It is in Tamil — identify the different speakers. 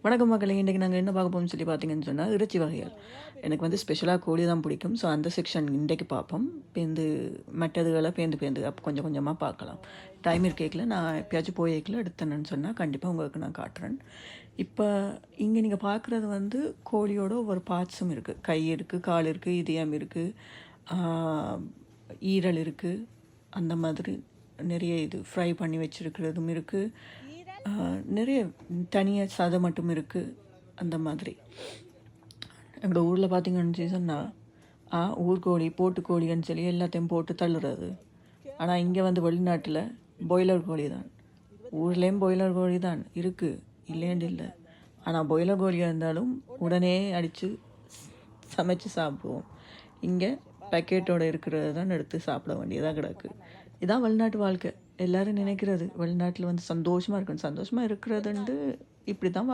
Speaker 1: வணக்கம் மக்களே! இன்றைக்கு நாங்க என்ன பார்க்க போறோம்னு சொல்லி பார்த்தீங்கன்னு சொன்னா, இறைச்சி வகைகள். எனக்கு வந்து ஸ்பெஷலா கோழி தான் பிடிக்கும். ஸோ அந்த செக்ஷன் இன்றைக்கு பார்ப்போம். பேருந்து மற்றதுகள பேந்து அப்போ கொஞ்சம் கொஞ்சமா பார்க்கலாம். டைம் இருக்கைக்குள்ள நான் எப்பயாச்சும் போய்க்கல எடுத்தேன்னு சொன்னா, கண்டிப்பா உங்களுக்கு நான் காட்டுறேன். இப்ப இங்க நீங்க பார்க்குறது வந்து கோழியோட ஒவ்வொரு பார்ட்ஸும் இருக்கு. கை இருக்கு, கால் இருக்கு, இதயம் இருக்கு, ஆ ஈரல் இருக்கு. அந்த மாதிரி நிறைய இது ஃப்ரை பண்ணி வச்சிருக்கிறதும் இருக்கு. நிறைய தனியா சாதம் மட்டும் இருக்கு. அந்த மாதிரி. எங்களோட ஊர்ல பார்த்தீங்கன்னு சொன்னா, ஊர்கோழி, போட்டுக்கோழின்னு சொல்லி எல்லாத்தையும் போட்டு தள்ளுறது. ஆனா இங்க வந்து வெளிநாட்டுல பாய்லர் கோழி தான். ஊர்லயும் பாய்லர் கோழி தான் இருக்கு. இல்லைன்னு இல்ல. ஆனா பாய்லர் கோழியா இருந்தாலும் உடனே அடிச்சு சமைச்சு சாப்பிடுவோம். இங்க பேக்கெட்டோட இருக்கிறத தான் எடுத்து சாப்பிட வேண்டியதா கிடக்கு. இதான் வெளிநாட்டு வாழ்க்கை. எல்லாரும் நினைக்கிறது வெளிநாட்டுல வந்து சந்தோஷமா இருக்கணும். சந்தோஷமா இருக்கிறதுண்டு இப்படி தான்